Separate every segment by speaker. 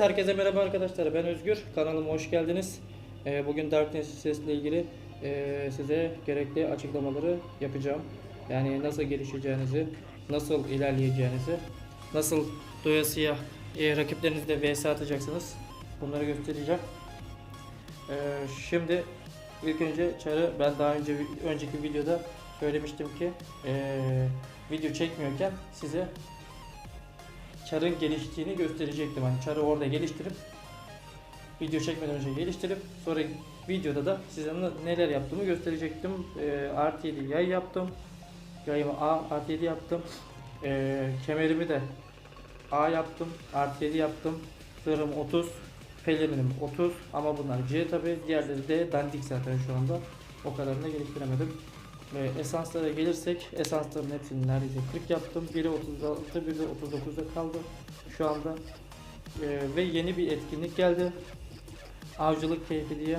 Speaker 1: herkese merhaba arkadaşlar. Ben Özgür. Kanalıma hoş geldiniz. Bugün Darkness ile ilgili size gerekli açıklamaları yapacağım. Yani nasıl gelişeceğinizi, nasıl ilerleyeceğinizi, nasıl doyasıya rakiplerinizle vs atacaksınız. Bunları göstereceğim. Şimdi ilk önce çarı ben daha önceki videoda söylemiştim ki video çekmiyorken size çarın geliştiğini gösterecektim. Hani çarı orada geliştirip video çekmeden önce geliştirip sonra videoda da size neler yaptığımı gösterecektim. Artı 7 yay yaptım. Yayımı artı 7 yaptım. Kemerimi de A yaptım. Artı 7 yaptım. Zırhım 30. Pelerinim 30 ama bunlar C tabi, diğerleri de dandik zaten şu anda. O kadarını geliştiremedim. Esanslara gelirsek esansların hepsini neredeyse 40 yaptım. Biri 36, biri 39'da kaldı şu anda. Ve yeni bir etkinlik geldi. Avcılık keyfi diye.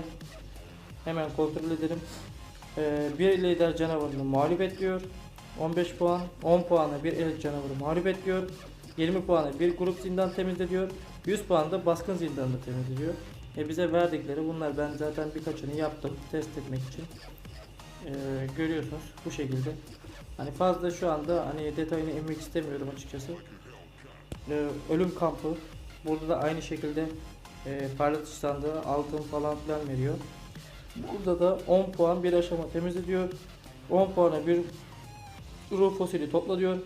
Speaker 1: Hemen kontrol edelim. Bir lider canavarını mağlup et diyor. 15 puan, 10 puanla bir elit canavarı mağlup et diyor. 20 puanla bir grup zindan temizle diyor. 100 puan da baskın zindanını temizle diyor. Bize verdikleri bunlar, ben zaten birkaçını yaptım test etmek için. Görüyorsunuz bu şekilde. Hani fazla şu anda hani detayını inmek istemiyorum açıkçası. Ölüm kampı. Burada da aynı şekilde parlatış sandığı, altın falan filan veriyor. Burada da 10 puan bir aşama temizle diyor. 10 puana bir ruh fosili topla diyor.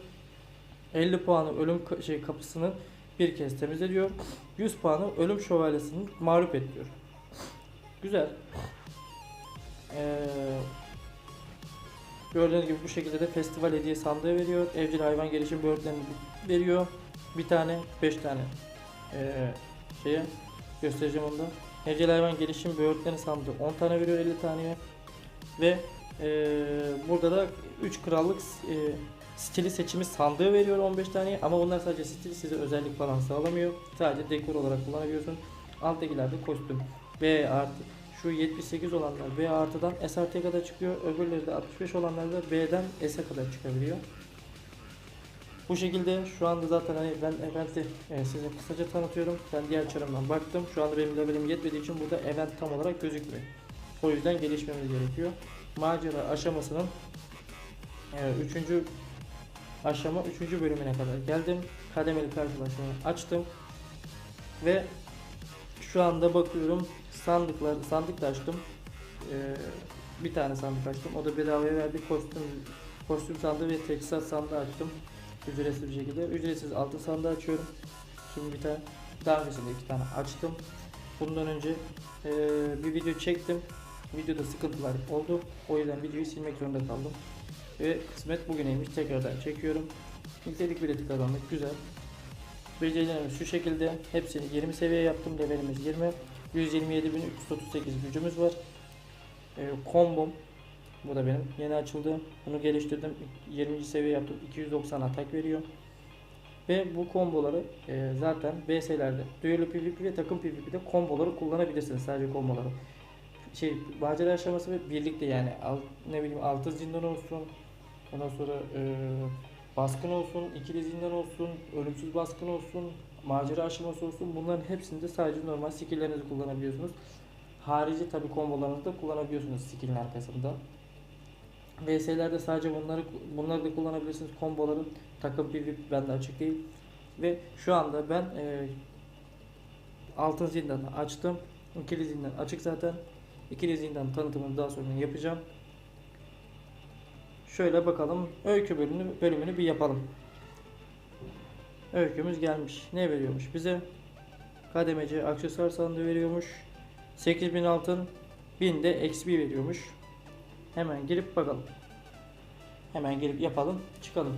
Speaker 1: 50 puanı ölüm kapısını bir kez temizle diyor. 100 puanı ölüm şövalyesini mağlup et diyor. Güzel. Gördüğünüz gibi bu şekilde de festival hediye sandığı veriyor. Evcil hayvan gelişim böğürtlerini veriyor. Bir tane 5 tane şeye göstereceğim onu da. Evcil hayvan gelişim böğürtlerini sandığı 10 tane veriyor 50 taneye. Ve burada da 3 krallık stili seçimi sandığı veriyor 15 tane, ama bunlar sadece stil, size özellik falan sağlamıyor. Sadece dekor olarak kullanabiliyorsun. Alttakilerde kostüm. B artı. Şu 78 olanlar B artıdan S artıya kadar çıkıyor. Öbürleri de 65 olanlar da B'den S'e kadar çıkabiliyor. Bu şekilde şu anda zaten hani ben event'i size kısaca tanıtıyorum. Ben diğer çarımdan baktım. Şu anda benim levelim yetmediği için burada event tam olarak gözükmüyor. O yüzden gelişmemiz gerekiyor. Macera aşamasının 3. aşama 3. bölümüne kadar geldim. Kademeli karşılaşmayı açtım. Ve şu anda bakıyorum, sandık da açtım. Bir tane sandık açtım. O da bedavaya verdi. Kostüm sandığı ve teçhizat sandığı açtım. Ücretsiz bir şekilde. Ücretsiz altın sandığı açıyorum. Şimdi bir tane, daha öncesinde 2 tane açtım. Bundan önce bir video çektim. Videoda sıkıntılar oldu. O yüzden videoyu silmek zorunda kaldım. Ve kısmet bugüneymiş. Tekrardan çekiyorum. Nitelik bileti kazandık. Güzel. Becerilerimiz şu şekilde. Hepsini 20 seviye yaptım. Levelimiz 20. 127.338 gücümüz var. Kombom. Bu da benim yeni açıldı. Bunu geliştirdim. 20. seviye yaptım. 290 atak veriyor. Ve bu komboları zaten VS'lerde, düello PvP ve takım PvP'de komboları kullanabilirsiniz. Sadece komboları. Macera aşaması ve birlikte, yani ne bileyim, altın zindan olsun. Ondan sonra baskın olsun, ikili zindan olsun, ölümsüz baskın olsun, macera aşaması olsun. Bunların hepsinde sadece normal skill'lerinizi kullanabiliyorsunuz. Harici tabi kombolarınızı da kullanabiliyorsunuz skill'in arkasında. VS'lerde sadece bunları da kullanabilirsiniz komboları. Takım PvP bende açık değil. Ve şu anda ben altın zindanı açtım. İkili zindan açık zaten. İkili zindan tanıtımını daha sonra yapacağım. Şöyle bakalım. Öykü bölümünü bir yapalım. Öykümüz gelmiş. Ne veriyormuş bize? Kademeci aksesuar sandığı veriyormuş. 8000 altın, 1000 de XP veriyormuş. Hemen girip bakalım. Hemen girip yapalım, çıkalım.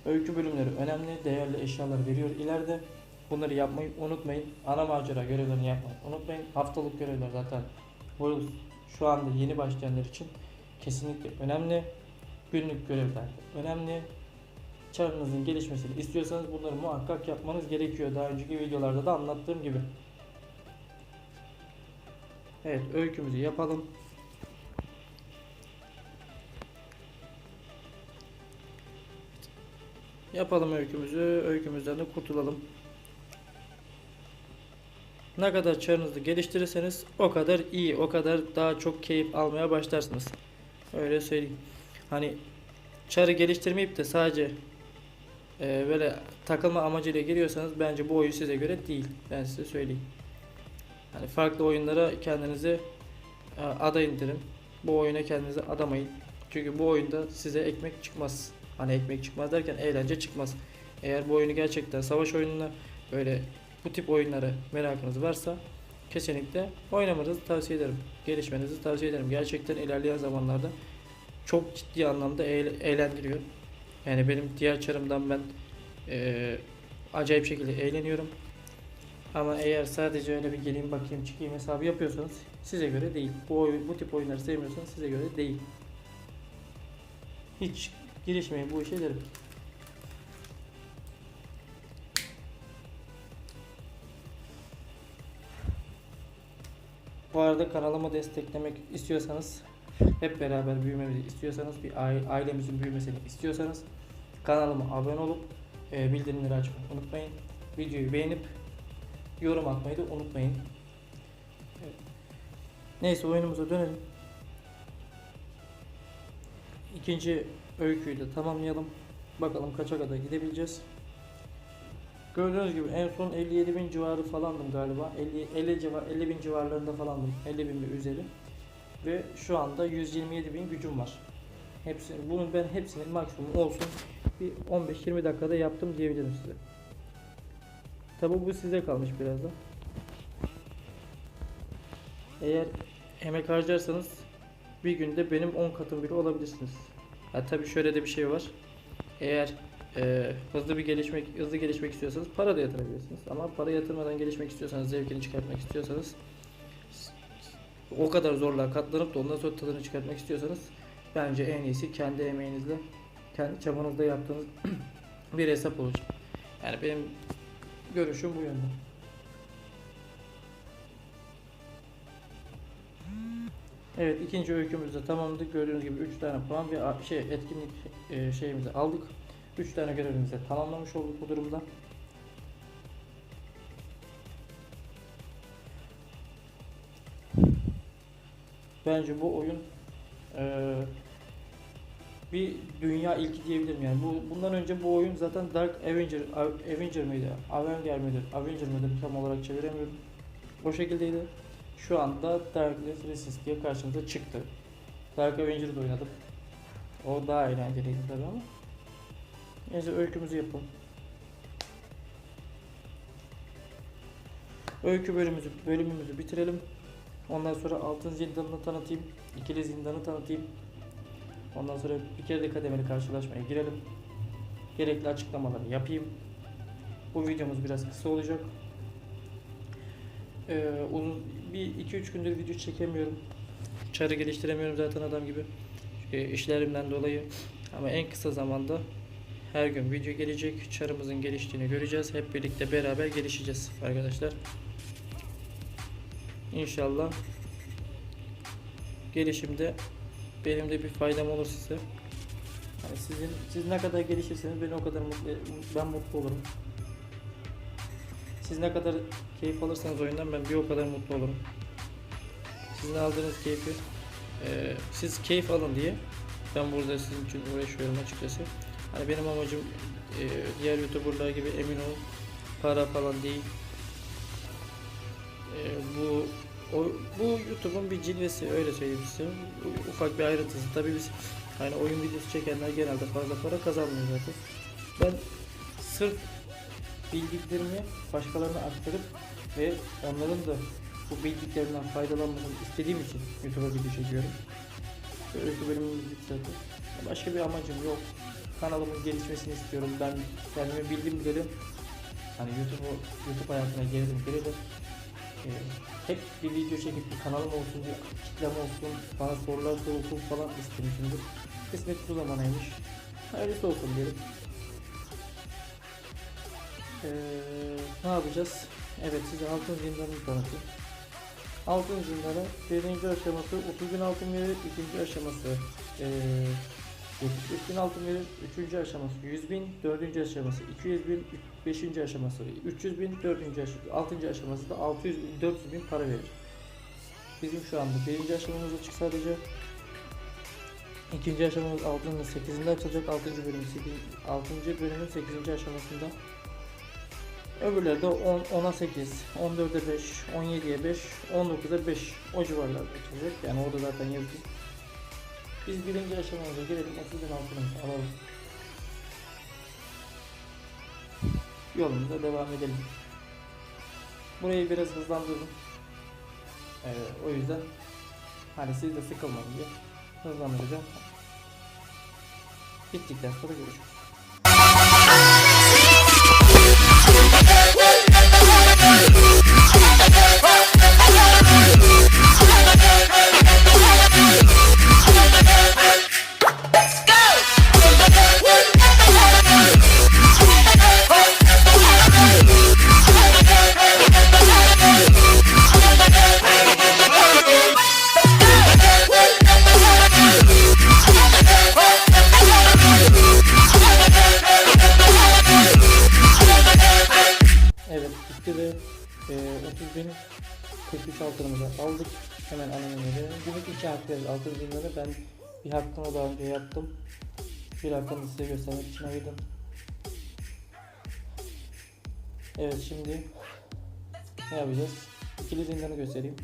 Speaker 1: Öykü bölümleri önemli. Değerli eşyalar veriyor ileride. Bunları yapmayı unutmayın. Ana macera görevlerini yapmayı unutmayın. Haftalık görevler zaten bu şu anda yeni başlayanlar için kesinlikle önemli. Günlük görevler önemli. Çarınızın gelişmesini istiyorsanız bunları muhakkak yapmanız gerekiyor. Daha önceki videolarda da anlattığım gibi. Evet, öykümüzü yapalım. Yapalım öykümüzü. Öykümüzden de kurtulalım. Ne kadar çarınızı geliştirirseniz o kadar iyi, o kadar daha çok keyif almaya başlarsınız. Öyle söyleyeyim. Hani çarı geliştirmeyip de sadece böyle takılma amacıyla giriyorsanız bence bu oyun size göre değil. Ben size söyleyeyim. Hani farklı oyunlara kendinizi adayın derim. Bu oyuna kendinizi adamayın. Çünkü bu oyunda size ekmek çıkmaz. Hani ekmek çıkmaz derken eğlence çıkmaz. Eğer bu oyunu gerçekten savaş oyununa böyle bu tip oyunlara merakınız varsa kesinlikle oynamanızı tavsiye ederim. Gelişmenizi tavsiye ederim. Gerçekten ilerleyen zamanlarda çok ciddi anlamda eğlendiriyor. Yani benim diğer çarımdan ben acayip şekilde eğleniyorum. Ama eğer sadece öyle bir geleyim bakayım çıkayım hesabı yapıyorsanız size göre değil. Bu tip oyunları sevmiyorsanız size göre değil. Hiç girişmeyin bu işe derim. Bu arada kanalımı desteklemek istiyorsanız, hep beraber büyümemizi istiyorsanız, bir ailemizin büyümesini istiyorsanız kanalıma abone olup bildirimleri açmayı unutmayın. Videoyu beğenip yorum atmayı da unutmayın. Evet. Neyse oyunumuza dönelim. İkinci öyküyü de tamamlayalım. Bakalım kaça kadar gidebileceğiz. Gördüğünüz gibi en son 57.000 civarı falandım galiba. 50.000 civarlarında falandım. 50.000 ve üzeri. Ve şu anda 127.000 gücüm var. Bunun ben hepsinin maksimum olsun bir 15-20 dakikada yaptım diyebilirim size. Tabi bu size kalmış biraz da. Eğer emek harcarsanız bir günde benim 10 katım bile olabilirsiniz. Tabi şöyle de bir şey var. Eğer hızlı gelişmek istiyorsanız para da yatırabilirsiniz. Ama para yatırmadan gelişmek istiyorsanız, zevkini çıkartmak istiyorsanız, o kadar zorluğa katlanıp da ondan sonra tadını çıkartmak istiyorsanız bence en iyisi kendi emeğinizle, kendi çabanızla yaptığınız bir hesap olacak. Yani benim görüşüm bu yönde. Evet, ikinci öykümüzü de tamamladık. Gördüğünüz gibi 3 tane puan ve etkinlik şeyimizi aldık. 3 tane görevimizi tamamlamış olduk bu durumda. Bence bu oyun bir dünya ilki diyebilirim yani. Bundan önce bu oyun zaten Dark Avenger mıydı? Avenger mıydı? Tam olarak çeviremiyorum. O şekildeydi. Şu anda Darkness Resist diye karşımıza çıktı. Dark Avenger'da oynadım. O daha eğlenceliydi tabii ama. Neyse öykümüzü yapalım. Öykü bölümümüzü bitirelim. Ondan sonra altın zindanını tanıtayım. İkili zindanı tanıtayım. Ondan sonra bir kere de kademeli karşılaşmaya girelim. Gerekli açıklamaları yapayım. Bu videomuz biraz kısa olacak. Bir 2-3 gündür video çekemiyorum. Çarı geliştiremiyorum zaten adam gibi. İşlerimden dolayı. Ama en kısa zamanda her gün video gelecek. Çarımızın geliştiğini göreceğiz. Hep birlikte beraber gelişeceğiz arkadaşlar. İnşallah gelişimde benim de bir faydam olur size. Yani siz ne kadar gelişirseniz ben o kadar mutlu olurum. Siz ne kadar keyif alırsanız oyundan ben bir o kadar mutlu olurum. Sizin aldığınız keyfi siz keyif alın diye ben burada sizin için uğraşıyorum açıkçası. Hani benim amacım diğer YouTuber'lar gibi emin olun para falan değil. Bu YouTube'un bir cilvesi, öyle söyleyeyim size. Ufak bir ayrıntısı. Tabii biz hani oyun videosu çekenler genelde fazla para kazanmıyor zaten. Ben sırf bildiklerimi başkalarına aktarıp ve onların da bu bildiklerinden faydalanmasını istediğim için YouTube'a video çekiyorum. Böyle bir bölümümüz bitti. Başka bir amacım yok. Kanalımın gelişmesini istiyorum. Ben kendimi bildim bileli hani YouTube hayatına girdim. Hep bir video çekip bir kanalım olsun, bir kitlem olsun, bana sorular sorulsun falan istemişimdir. Kısmet bu zamanaymış. Hayırlısı olsun diyelim. Ne yapacağız? Evet, size altın zindanını tanıtayım. Altın zindanı birinci aşaması 30.000 altın verir, ikinci aşaması 75.000 altın verir. 3. aşaması 100.000, 4. aşaması 200.000, 5. aşaması 300.000, 6. aşaması da 600.000, 400.000 para verir. Bizim şu anda 1. aşamamız açık sadece. 2. aşamamız altının 8'inde açılacak. 6. bölümün 8. aşamasında. Öbürleri de 10'a 8, 14'e 5, 17'ye 5, 19'a 5 o civarlarda açılacak. Yani orada zaten yazıyor. Biz 1. aşamamıza girelim. 30.000 altınımızı alalım. Yolumuza devam edelim. Burayı biraz hızlandırdım. O yüzden hani siz de sıkılmayın diye hızlandıracağım. Bittikten sonra görüşürüz. Evet, bitti ve 30.000 43 altınımızı aldık. Hemen anonim günlük 2 hak verir 600.000 lira. Ben bir hakkımı daha önce yaptım. Bir hakkımı size göstermek için ayırdım. Evet, şimdi ne yapacağız? İkili zindanı göstereyim.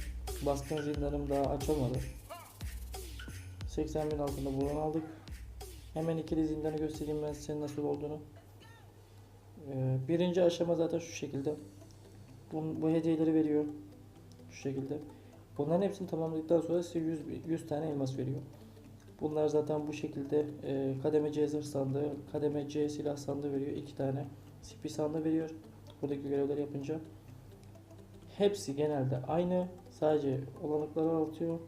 Speaker 1: Baskın zindanım daha açılmadı. 80.000 altında bunu aldık. Hemen ikili zindanı göstereyim ben size nasıl olduğunu. Birinci aşama zaten şu şekilde. Bu hediyeleri veriyor. Şu şekilde. Bunların hepsini tamamladıktan sonra size 100 tane elmas veriyor. Bunlar zaten bu şekilde kademe C zırh sandığı, kademe C silah sandığı veriyor. 2 tane CP sandığı veriyor. Buradaki görevleri yapınca. Hepsi genelde aynı. Sadece olanakları artıyor.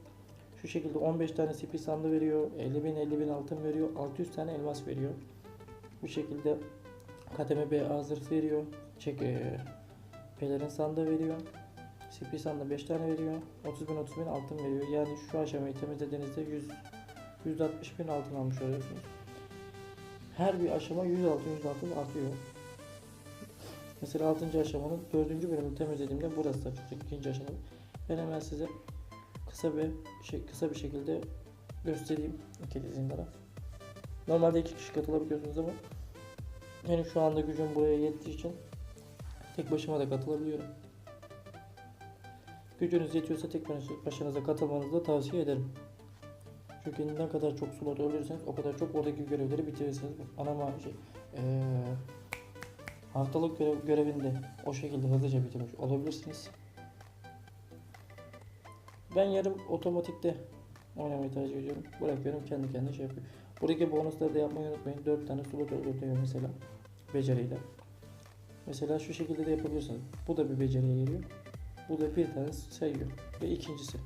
Speaker 1: Şu şekilde 15 tane CP sandığı veriyor. 50.000 altın veriyor. 600 tane elmas veriyor. Bu şekilde kademe B A zırh veriyor. Pelerin sandığı veriyor. CP sandığı 5 tane veriyor. 30.000 altın veriyor. Yani şu aşamayı temizlediğinizde 160.000 altın almış oluyorsunuz. Her bir aşama 100 altın artıyor. Mesela 6. aşamanın 4. bölümünü temizlediğimde burası açılacak. 2. aşama. Ben hemen size kısa bir şekilde göstereyim ikili zindana. Normalde 2 kişi katılabiliyorsunuz ama yani şu anda gücüm buraya yettiği için tek başıma da katılabiliyorum. Gücünüz yetiyorsa tek başınıza katılmanızı da tavsiye ederim. Çünkü ne kadar çok slot ölürseniz o kadar çok oradaki görevleri bitirirsiniz. Haftalık görevinde o şekilde hızlıca bitirmiş olabilirsiniz. Ben yarım otomatikte oynamayı tercih ediyorum. Bırakıyorum, kendi kendine şey yapıyor. Buradaki bonusları da yapmayı unutmayın. 4 tane slot öldürüyor mesela beceriyle. Mesela şu şekilde de yapabilirsiniz. Bu da bir beceriye geliyor. Bu da bir tane sayıyor. Ve ikincisi.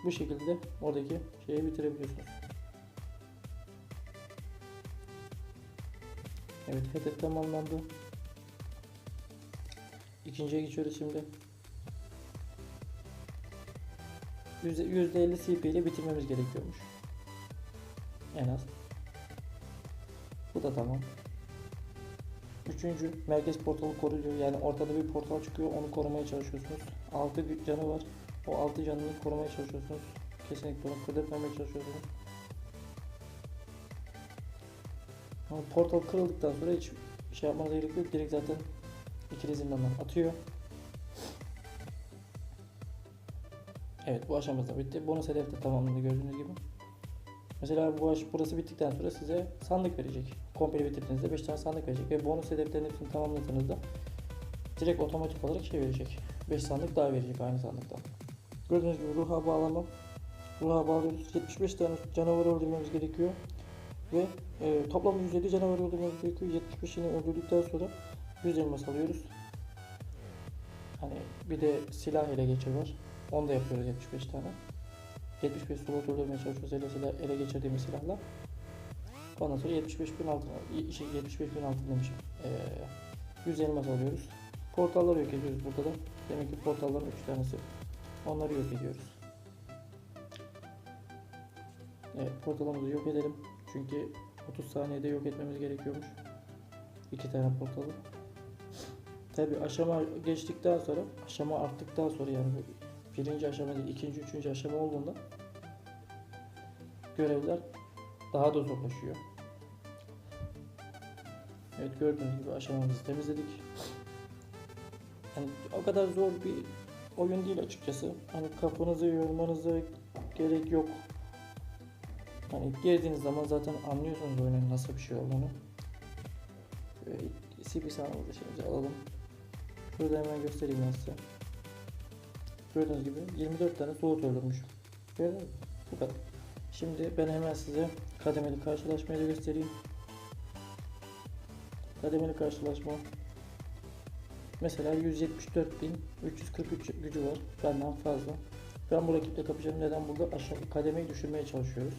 Speaker 1: Bu şekilde oradaki şeyi bitirebiliyorsunuz. Evet, hedef tamamlandı. İkinciye geçiyoruz şimdi. %50 CP ile bitirmemiz gerekiyormuş. En az. Bu da tamam. Üçüncü, merkez portalı koruyor. Yani ortada bir portal çıkıyor, onu korumaya çalışıyorsunuz. 6 canı var. O 6 canını korumaya çalışıyorsunuz. Kesinlikle onu kırdırtmamaya çalışıyorsunuz. Ama portal kırıldıktan sonra hiç şey yapmanıza gerek yok. Direkt zaten ikili zindandan atıyor. Evet, bu aşamamız da bitti. Bonus hedef de tamamlandı gördüğünüz gibi. Mesela burası bittikten sonra size sandık verecek. Komple bitirdiğinizde 5 tane sandık verecek ve bonus hedeflerin hepsini tamamladığınızda direkt otomatik olarak şey verecek. 5 sandık daha verecek aynı sandıktan. Gördüğünüz gibi ruha bağlama. Ruha bağlıyoruz. 75 tane canavarı öldürmemiz gerekiyor. Ve toplam 150 canavarı öldürmemiz gerekiyor. 75'ini öldürdükten sonra 100 elmas alıyoruz. Hani bir de silah ele geçir var. Onu da yapıyoruz 75 tane. 75 slot öldürmeye çalışıyoruz ele geçirdiğimiz silahla. Ondan sonra 75.000 altın, 75.000 altın demişim. 100 elmas alıyoruz. Portalları yok ediyoruz burada da. Demek ki portalların 3 tanesi. Onları yok ediyoruz. Evet, portalımızı yok edelim. Çünkü 30 saniyede yok etmemiz gerekiyormuş. 2 tane portalı. Tabi aşama geçtikten sonra, aşama arttıktan sonra, yani birinci aşama değil, ikinci, üçüncü aşama olduğunda görevler daha da zorlaşıyor. Evet, gördüğünüz gibi aşamamızı temizledik. Yani o kadar zor bir oyun değil açıkçası. Hani kafanızı yormanıza gerek yok. Hani girdiğiniz zaman zaten anlıyorsunuz oyunun nasıl bir şey olduğunu. CP sağlamada şeyimizi alalım. Şurada hemen göstereyim ben size. Gördüğünüz gibi 24 tane soğut öldürmüşüm. Gördünüz mü? Bu kadar. Şimdi ben hemen size kademeli karşılaşmayı da göstereyim. Kademeli karşılaşma. Mesela 174.343 gücü var. Benden fazla. Ben bu rakiple kapışacağım. Neden? Burada aşağı kademeyi düşürmeye çalışıyoruz.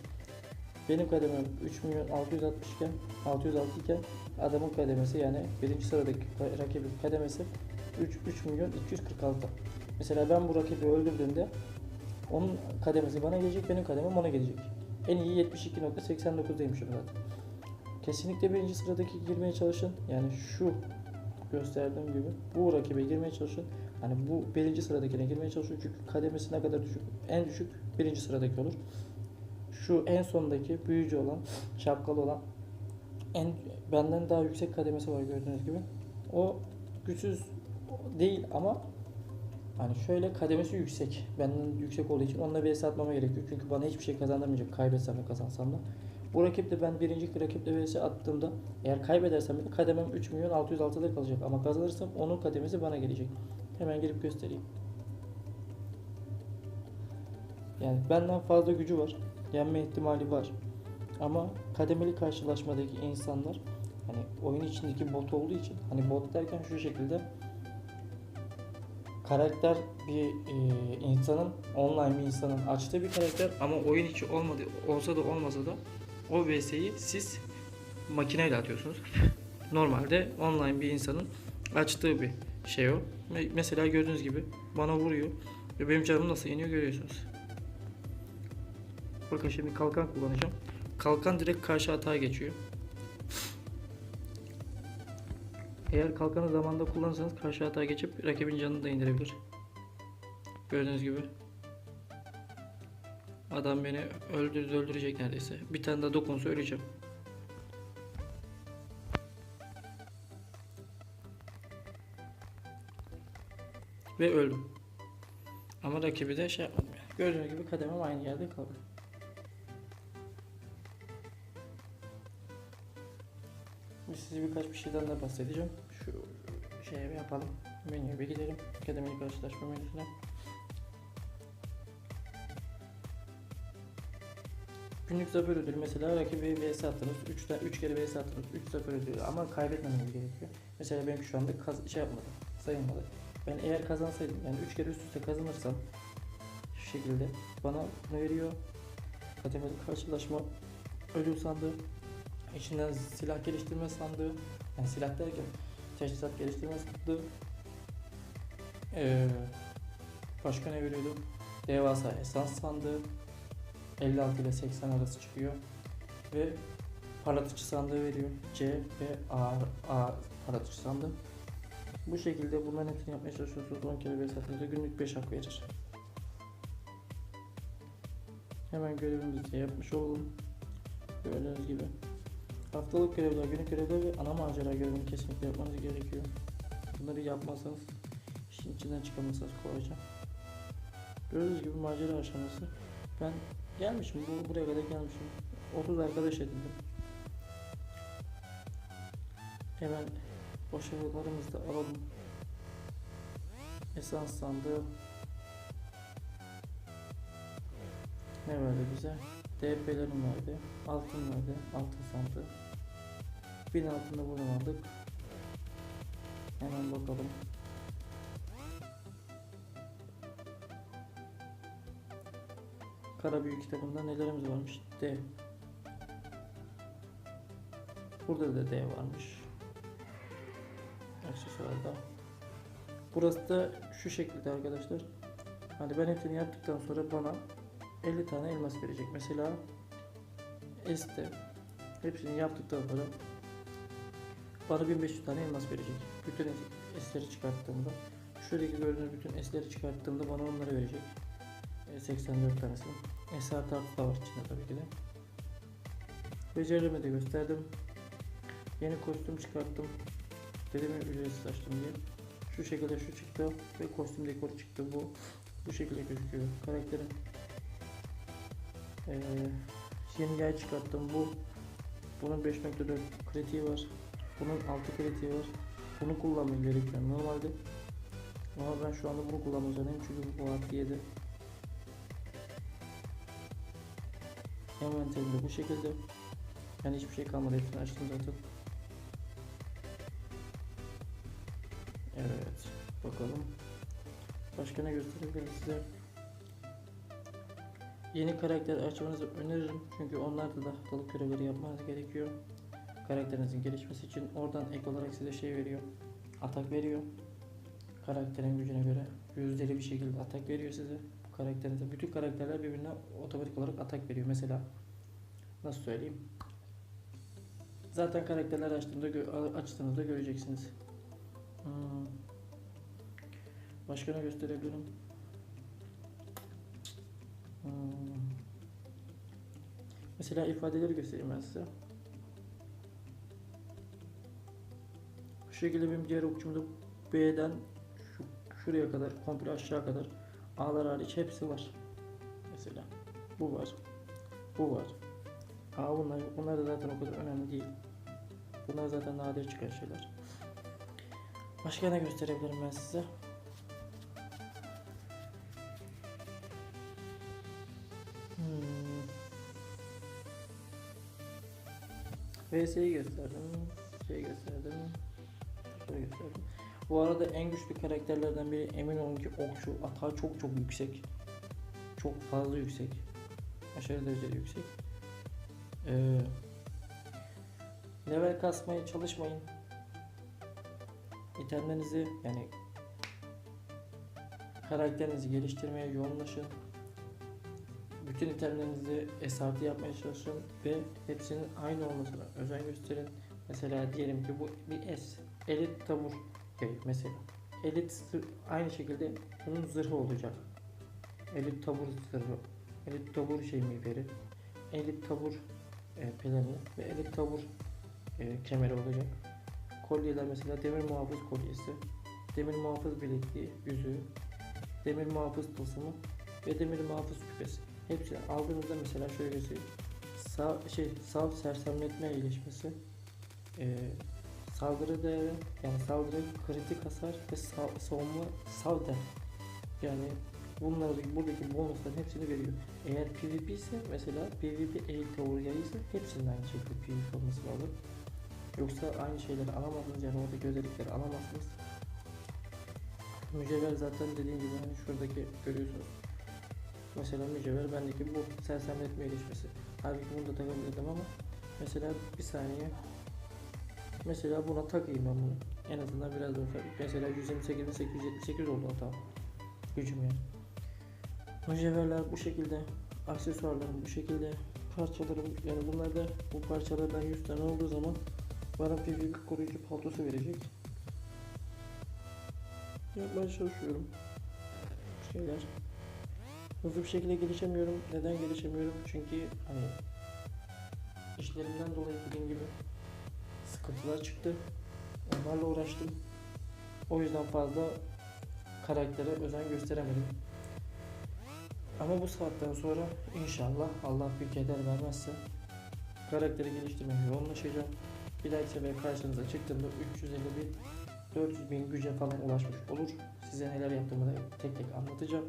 Speaker 1: Benim kademem 3.660 iken, 606 iken adamın kademesi, yani birinci sıradaki rakibin kademesi 3.246. Mesela ben bu rakibi öldürdüğümde onun kademesi bana gelecek, benim kademem ona gelecek. En iyi 72.89'daymışım zaten. Kesinlikle birinci sıradaki girmeye çalışın. Yani şu gösterdiğim gibi bu rakibe girmeye çalışın. Hani bu birinci sıradakine girmeye çalışın. Çünkü kademesi ne kadar düşük, en düşük birinci sıradaki olur. Şu en sondaki büyücü olan, şapkalı olan, benden daha yüksek kademesi var gördüğünüz gibi. O güçsüz değil ama hani şöyle kademesi yüksek. Benden yüksek olduğu için onunla vs atmama gerekiyor. Çünkü bana hiçbir şey kazandırmayacak, kaybetsem de kazansam da. Bu rakiple ben birinci rakiple vs attığımda, eğer kaybedersem bile kademem 3.606'da kalacak ama kazanırsam onun kademesi bana gelecek. Hemen girip göstereyim. Yani benden fazla gücü var. Yenme ihtimali var. Ama kademeli karşılaşmadaki insanlar hani oyun içindeki bot olduğu için, hani bot derken şu şekilde, karakter bir insanın, online bir insanın açtığı bir karakter ama oyun içi olsa da olmasa da o vs'yi siz makineyle atıyorsunuz. Normalde online bir insanın açtığı bir şey o. Mesela gördüğünüz gibi bana vuruyor ve benim canım nasıl yeniyor görüyorsunuz. Bakın şimdi kalkan kullanacağım. Kalkan direkt karşı atağa geçiyor. Eğer kalkanı zamanında kullanırsanız karşı atağa geçip rakibin canını da indirebilir. Gördüğünüz gibi. Adam beni öldürecek neredeyse. Bir tane daha dokunsa öleceğim. Ve öldüm. Ama rakibi de şey yapmadım yani. Gördüğünüz gibi kademem aynı yerde kaldı. Size birkaç bir şeyden de bahsedeceğim. Şu şeye bir yapalım. Menüye bir gidelim. Kademeli karşılaşma menüsüne. Günlük zafer ödülü, mesela rakibi vs attınız. 3 kere vs attınız. 3 zafer ödülü ama kaybetmemeniz gerekiyor. Mesela benimki şu anda şey yapmadı. Sayılmadı. Ben eğer kazansaydım, yani 3 kere üst üste kazanırsam şu şekilde bana bunu veriyor. Kademeli karşılaşma ödül sandığı. İçinden silah geliştirme sandığı, yani silah derken teçhizat geliştirme sandığı, başka ne veriyordu? Devasa esans sandığı, 56 ile 80 arası çıkıyor ve parlatıcı sandığı veriyor. C ve A parlatıcı sandığı. Bu şekilde bunların hepsini yapmaya çalışıyorsunuz. 10 kere vesatınızda günlük 5 hak verir. Hemen görevimizi de yapmış olalım. Gördüğünüz gibi. Haftalık görevler, günlük görevler ve ana macera görevini kesinlikle yapmanız gerekiyor. Bunları yapmazsanız işin içinden çıkamazsınız kolayca. Gördüğünüz gibi macera aşaması. Ben gelmişim, buraya kadar gelmişim. 30 arkadaş edindim. Hemen başarılarımızı da alalım. Esans sandığı. Ne verdi bize? DP'lerim verdi. Altın verdi. Altın sandığı. 1000 altında buradan aldık. Hemen bakalım. Kara büyü kitabında nelerimiz varmış? D. Burada da D varmış. Aksesuarda. Burası da şu şekilde arkadaşlar. Hani ben hepsini yaptıktan sonra bana 50 tane elmas verecek. Mesela S'te Hepsini yaptıktan sonra bana 1500 tane elmas verecek. Bütün esleri çıkarttığımda, şuradaki gördüğünüz bütün esleri çıkarttığımda bana onları verecek. 84 tanesini. Esrar tartı da var içinde tabii ki de. Becerilerimi de gösterdim. Yeni kostüm çıkarttım. Dedim ya ücretsiz açtım diye. Şu şekilde şu çıktı ve kostüm dekoru çıktı. Bu şekilde gözüküyor. Karakterin yeni yay çıkarttım. Bunun 5.4 kritiği var. Bunun 6 kritiği var. Bunu kullanmam gerekiyor normalde. Ama ben şu anda bunu kullanmak üzereyim çünkü bu artı 7. Envanterimde bu şekilde. Yani hiçbir şey kalmadı. Hepsini açtım zaten. Evet. Bakalım. Başka ne gösterebilirim size? Yeni karakter açmanızı öneririm. Çünkü onlarda da haftalık görevleri yapmanız gerekiyor. Karakterinizin gelişmesi için oradan ek olarak size şey veriyor. Atak veriyor. Karakterin gücüne göre yüzdeli bir şekilde atak veriyor size. Bu karakterinize bütün karakterler birbirine otomatik olarak atak veriyor. Mesela nasıl söyleyeyim? Zaten karakterler açtığınızda göreceksiniz. Başka ne gösterebilirim? Mesela ifadeleri göstereyim ben size. Şu şekilde benim diğer okçumda B'den şuraya kadar, komple aşağı kadar A'lar hariç hepsi var. Mesela bu var. Bu var. Bunlar da zaten o kadar önemli değil. Bunlar zaten nadir çıkan şeyler. Başka ne gösterebilirim ben size? VS'yi gösterdim. Şöyle gösterdim. Bu arada en güçlü karakterlerden biri, emin olun ki okçu. Atağı çok yüksek. Çok fazla yüksek. Aşırı derecede yüksek. Level kasmaya çalışmayın. İtemlerinizi yani karakterinizi geliştirmeye yoğunlaşın. Bütün itemlerinizi S artı yapmaya çalışın ve hepsinin aynı olmasına özen gösterin. Mesela diyelim ki bu bir S. Elit tabur mesela. Elit aynı şekilde bunun zırhı olacak. Elit tabur zırhı. Elit tabur miğferi. Elit tabur pelerini ve elit tabur kemeri olacak. Kolyeler mesela demir muhafız kolyesi, demir muhafız bilekliği, yüzüğü, demir muhafız tılsımı ve demir muhafız küpesi. Hepsini aldığınızda mesela şöyle göstereyim. Sav sersemletme iyileşmesi, saldırı değeri, yani saldırı, kritik hasar ve savunma savden. Yani buradaki bonusların hepsini veriyor. Eğer PvP ise mesela PvP eğil tavır yayıysa hepsinin aynı şekilde PvP olması lazım. Yoksa aynı şeyleri alamazsınız, yani oradaki özellikleri alamazsınız. Mücevher zaten dediğim gibi hani şuradaki görüyorsunuz. Mesela mücevher bendeki bu sersemletme ilişkisi. Halbuki bunu da takabilirdim ama mesela bir saniye. Mesela buna takayım ben bunu. En azından biraz daha tabii. Mesela 128.878 oldu hata. Gücüm yani. Mücevherler bu şekilde. Aksesuarlarım bu şekilde. Parçalarım yani bunlarda bu parçalardan 100 tane olduğu zaman bana PvP koruyucu paltosu verecek. Yapmaya çalışıyorum. Şeyler. Hızlı bir şekilde gelişemiyorum. Neden gelişemiyorum? Çünkü hani işlerimden dolayı dediğim gibi sıkıntılar çıktı. Onlarla uğraştım. O yüzden fazla karaktere özen gösteremedim. Ama bu saatten sonra inşallah Allah bir keder vermezse karakteri geliştirmeye yoğunlaşacağım. Bir dahaki sefer karşınıza çıktığımda 350.000-400.000 güce falan ulaşmış olur. Size neler yaptığımı da tek tek anlatacağım.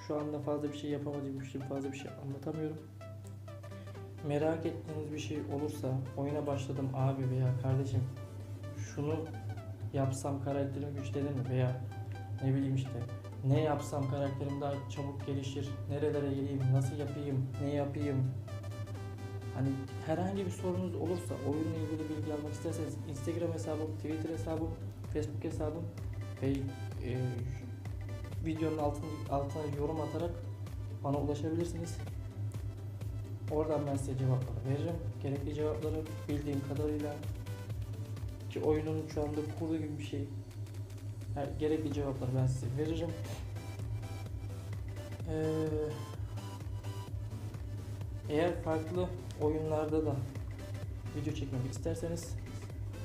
Speaker 1: Şu anda fazla bir şey yapamadığım için fazla bir şey anlatamıyorum. Merak ettiğiniz bir şey olursa, oyuna başladım abi veya kardeşim şunu yapsam karakterim güçlenir mi veya ne bileyim işte ne yapsam karakterim daha çabuk gelişir, nerelere geleyim, nasıl yapayım, ne yapayım, hani herhangi bir sorunuz olursa, oyunla ilgili bilgi almak isterseniz Instagram hesabım, Twitter hesabım, Facebook hesabım ve videonun altına yorum atarak bana ulaşabilirsiniz. Oradan ben size cevapları veririm. Gerekli cevapları bildiğim kadarıyla, ki oyunun şu anda kurduğu gibi bir şey. Gerekli cevapları ben size veririm. Eğer farklı oyunlarda da video çekmemi isterseniz,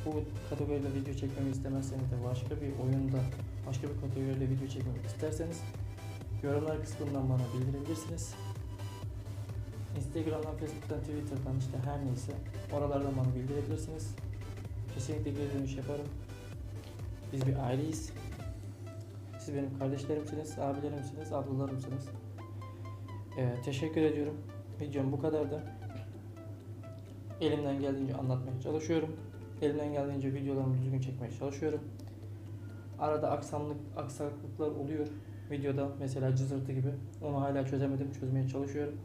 Speaker 1: bu kategoride video çekmemi istemezseniz de başka bir oyunda, başka bir kategoride video çekmemi isterseniz yorumlar kısmından bana bildirebilirsiniz. Instagram'dan, Facebook'tan, Twitter'dan, işte her neyse oralardan bana bildirebilirsiniz. Kesinlikle geri dönüş yaparım. Biz bir aileyiz. Siz benim kardeşlerimsiniz, abilerimsiniz, ablalarımsınız. Teşekkür ediyorum. Videom bu kadardı. Elimden geldiğince anlatmaya çalışıyorum. Elimden geldiğince videolarımı düzgün çekmeye çalışıyorum. Arada aksaklıklar oluyor videoda, mesela cızırtı gibi. Onu hala çözemedim, çözmeye çalışıyorum.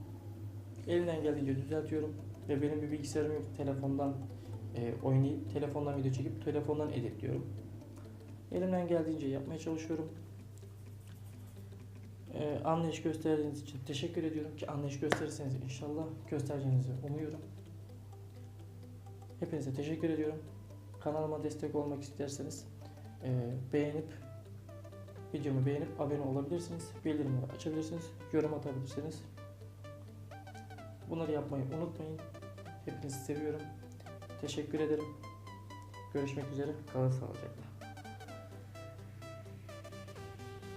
Speaker 1: Elimden geldiğince düzeltiyorum. Ve benim bir bilgisayarım yok. Telefondan oynayıp, telefondan video çekip, telefondan editliyorum. Elimden geldiğince yapmaya çalışıyorum. Anlayış gösterdiğiniz için teşekkür ediyorum, ki anlayış gösterirseniz inşallah göstereceğinizi umuyorum. Hepinize teşekkür ediyorum. Kanalıma destek olmak isterseniz videomu beğenip abone olabilirsiniz. Bildirimleri açabilirsiniz. Yorum atabilirsiniz. Bunları yapmayı unutmayın. Hepinizi seviyorum. Teşekkür ederim. Görüşmek üzere. Kalın sağlıcakla.